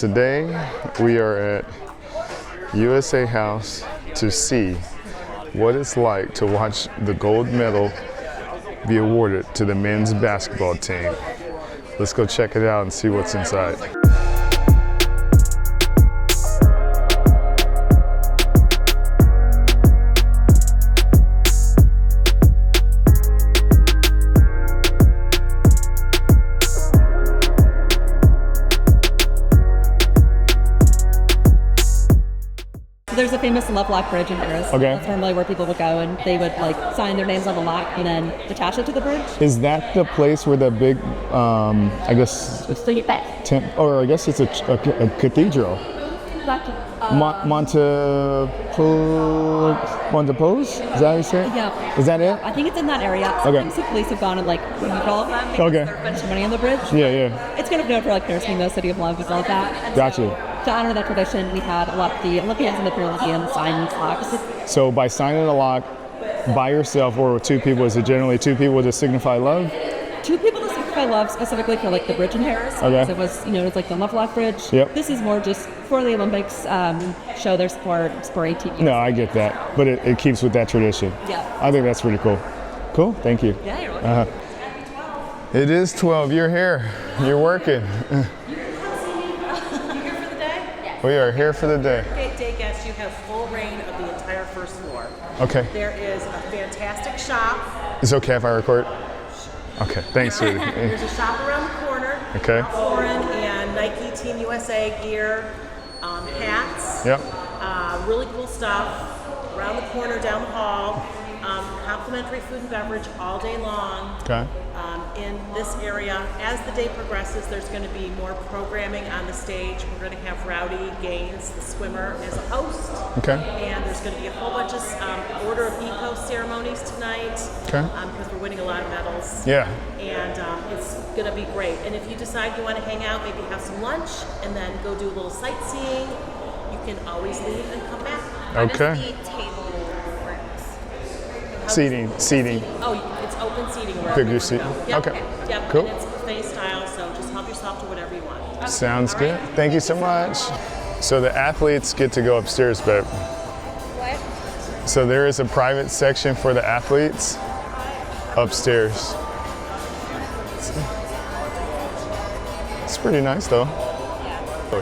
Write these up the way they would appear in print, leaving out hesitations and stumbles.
Today we are at USA House to see what it's like to watch the gold medal be awarded to the men's basketball team. Let's go check it out and see what's inside. There's a famous Love Lock bridge in Paris. Okay. That's normally where people would go and they would like sign their names on the lock and then attach it to the bridge. Is that the place where the big, I guess, or I guess it's a cathedral? Montepose? Is that how you say it? Yeah. Is that it? I think it's in that area. Sometimes the police have gone and like removed all of them because there's a bunch of money on the bridge. Yeah. It's kind of known for like nursing the city of love and all of that. And Gotcha. To honor that tradition, we had a lot of the Olympians and the Paralympians sign locks. So by signing a lock by yourself or with two people, is it generally two people to signify love? Two people to signify love, specifically for like the bridge in Paris. Okay. So it was, it's like the Love Lock Bridge. Yep. This is more just for the Olympics, show their support for ATV. No, I get that, but it keeps with that tradition. Yeah. I think that's pretty cool. Cool, thank you. Yeah, you're welcome. It is 12, you're here, you're working. We are here for the day. Okay, day guests, you have full reign of the entire first floor. Okay. There is a fantastic shop. It's okay if I record? Okay, thanks, sweetie. There's a shop around the corner. Okay. Foreign and Nike Team USA gear, hats. Yep. Really cool stuff. Around the corner, down the hall. Complimentary food and beverage all day long. Okay. In this area. As the day progresses, there's going to be more programming on the stage. We're going to have Rowdy Gaines, the swimmer, as a host. Okay. And there's going to be a whole bunch of Order of Eco ceremonies tonight. Okay. Because we're winning a lot of medals. Yeah. And it's going to be great. And if you decide you want to hang out, maybe have some lunch, and then go do a little sightseeing, you can always leave and come back. Okay. How does the table works? Seating. Oh, it's open seating wherever Figure you seat. want to go. Yep. Okay. Yep. Cool. And it's buffet style, so just help yourself to whatever you want. Sounds All good. right. Thank you so much. So the athletes get to go upstairs, but What? so there is a private section for the athletes upstairs. It's pretty nice though. So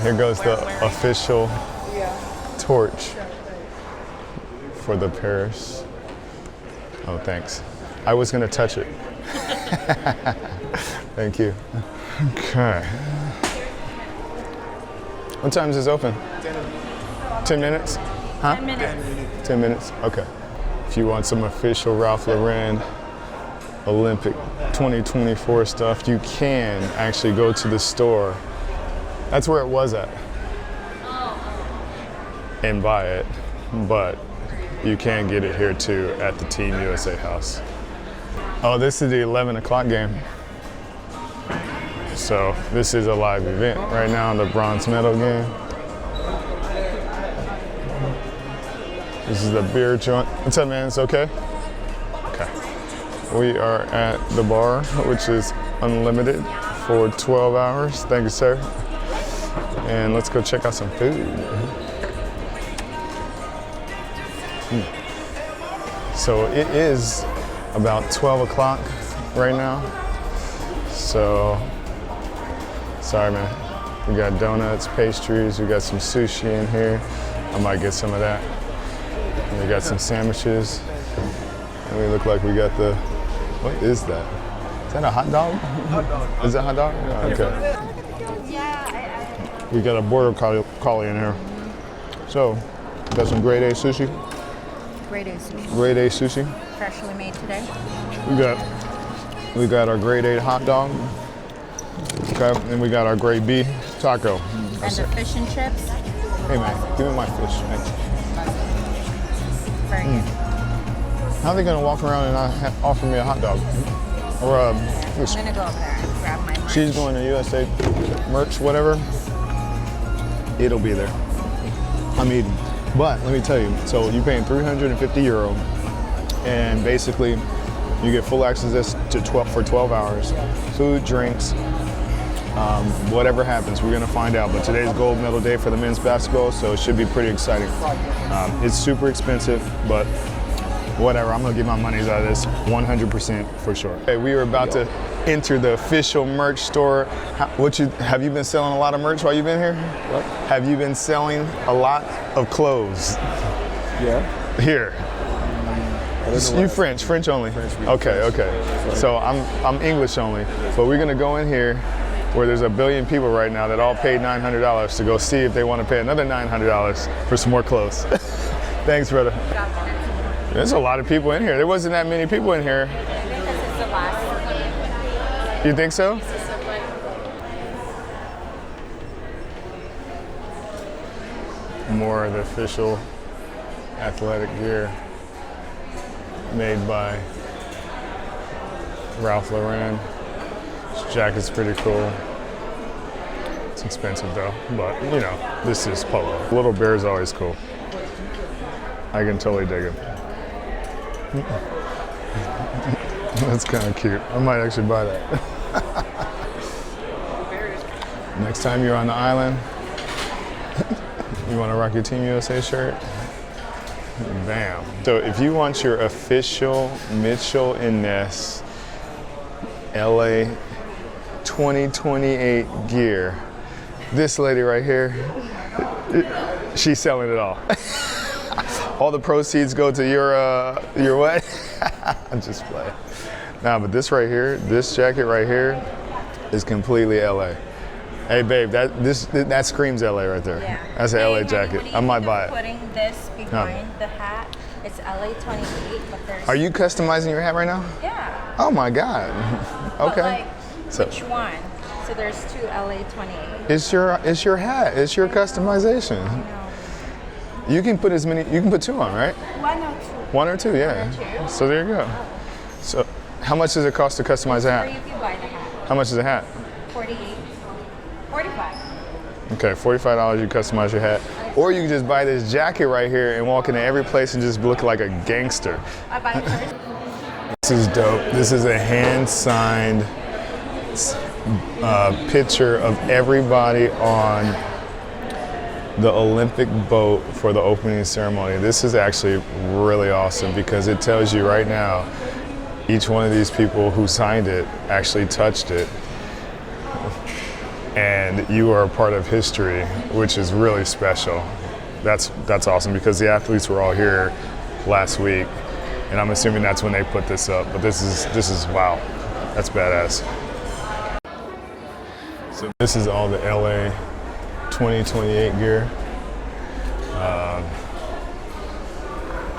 here goes the official torch for the Paris. Oh, thanks. I was gonna touch it. Thank you. Okay. What time is this open? 10 minutes? Huh? 10 minutes. 10 minutes? Okay. If you want some official Ralph Lauren Olympic 2024 stuff, you can actually go to the store. That's where it was at. And buy it, but you can get it here too at the Team USA house. Oh, this is the 11 o'clock game. So this is a live event right now, the bronze medal game. This is the beer joint. What's up, man? It's okay? Okay. We are at the bar, which is unlimited for 12 hours. Thank you, sir. And let's go check out some food. So it is about 12 o'clock right now. So, sorry man. We got donuts, pastries, we got some sushi in here. I might get some of that. And we got some sandwiches. And we look like we got the, what is that? Is that a hot dog? Hot dog. Is that a hot dog? Oh, okay. We got a border collie in here. So, we got some grade A sushi. Grade A sushi. Grade A sushi. Freshly made today. We got our grade A hot dog. Okay, and we got our grade B taco. And the fish and chips. Hey man, give me my fish. Thanks. Very good. How are they gonna walk around and not offer me a hot dog? Or a fish? I'm gonna go over there and grab my merch. She's going to USA merch, whatever. It'll be there. I'm eating. But let me tell you, so you're paying €350, and basically you get full access to 12 hours, food, drinks, Whatever happens, we're gonna find out. But today's gold medal day for the men's basketball, so it should be pretty exciting. It's super expensive, but whatever. I'm gonna get my money's out of this 100% for sure. Okay, we are about to enter the official merch store. Have you been selling a lot of merch while you've been here? What? Have you been selling a lot of clothes? Yeah. Here. You French only. Okay. So I'm English only, but we're gonna go in here where there's a billion people right now that all paid $900 to go see if they want to pay another $900 for some more clothes. Thanks, brother. There's a lot of people in here. There wasn't that many people in here. You think so? More of the official athletic gear made by Ralph Lauren. This jacket's pretty cool. It's expensive though, but you know, this is polo. Little bear is always cool. I can totally dig it. That's kind of cute. I might actually buy that. Next time you're on the island, you want to rock your Team USA shirt? Bam. So if you want your official Mitchell and Ness LA 2028 gear, this lady right here, she's selling it all. All the proceeds go to your what? I'm just playing. Nah, but this right here, this jacket right here is completely LA. Hey babe, that screams LA right there. Yeah. That's an Hey, LA honey, jacket. what do you I might think buy of it. Putting this behind the hat. It's LA 28, but there's. Are you customizing your hat right now? Yeah. Oh my God. But Okay. like, So- which one? So there's two LA 28. It's your hat. It's your customization. No. You can put you can put two on, right? One or two. One or two, yeah. One or two. So there you go. So how much does it cost to customize a Or hat? if you buy the hat. How much is a hat? 48. 45. Okay, $45 you customize your hat. Or you can just buy this jacket right here and walk into every place and just look like a gangster. I buy it first. This is dope. This is a hand-signed picture of everybody on the Olympic boat for the opening ceremony. This is actually really awesome because it tells you right now, each one of these people who signed it actually touched it. And you are a part of history, which is really special. That's awesome because the athletes were all here last week, and I'm assuming that's when they put this up. But this is wow, that's badass. So this is all the LA 2028 gear.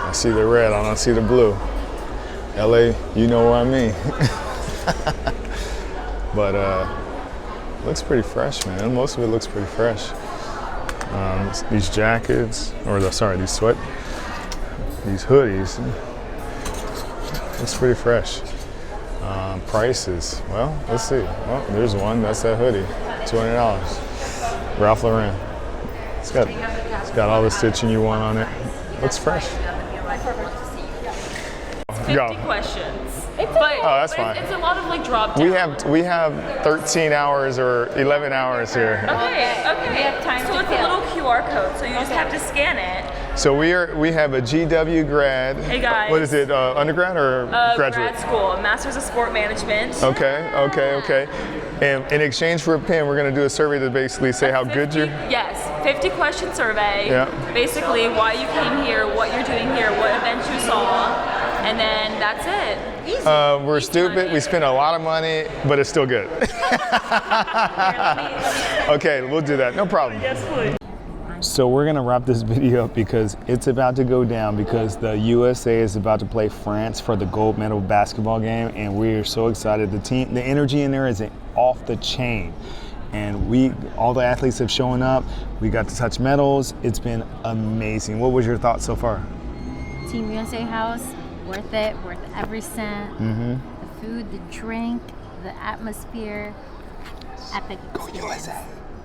I see the red, I don't see the blue. LA, you know what I mean. But looks pretty fresh, man. Most of it looks pretty fresh. These jackets, these hoodies, looks pretty fresh. Prices, well, let's see. Well, there's one, that's that hoodie, $200. Ralph Lauren. It's got all the stitching you want on it. Looks fresh. 50 questions. That's fine. It's a lot of like drop down. We have 13 hours or 11 hours here. Okay. We have time So to it's a fill. little QR code, so you just have to scan it. So we have a GW grad. Hey, guys. What is it? Undergrad or graduate? Grad school, Masters of Sport Management. Okay. And in exchange for a pen, we're gonna do a survey to basically say how good you're. Yes, 50 question survey. Yeah. Basically, why you came here, what you're doing here, what events you saw, and then that's it. We're stupid. We spend a lot of money, but it's still good. Okay, we'll do that. No problem. Yes, please. So we're gonna wrap this video up because it's about to go down because the USA is about to play France for the gold medal basketball game, and we are so excited. The energy in there is off the chain, and all the athletes have shown up. We got to touch medals. It's been amazing. What was your thoughts so far? Team USA house, worth it, worth every cent. The food, the drink, the atmosphere, epic experience.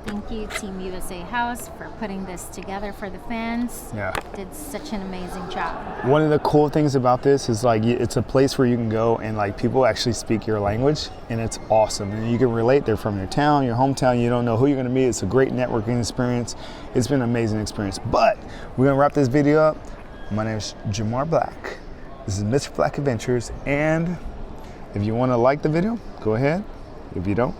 Thank you, Team USA House, for putting this together for the fans. Yeah. Did such an amazing job. One of the cool things about this is like it's a place where you can go and like people actually speak your language, and it's awesome. And you can relate. They're from your town, your hometown. You don't know who you're gonna meet. It's a great networking experience. It's been an amazing experience. But we're gonna wrap this video up. My name is Jamar Black. This is Mr. Black Adventures, and if you want to like the video, go ahead. If you don't,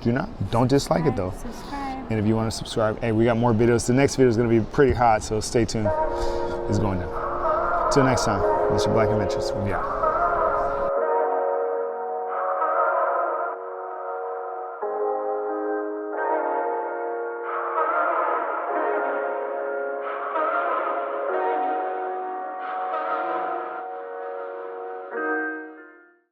do not. Don't dislike it though. Subscribe. And if you want to subscribe, hey, we got more videos. The next video is going to be pretty hot, so stay tuned. It's going down. Till next time, Mr. Black Adventures. We'll be out.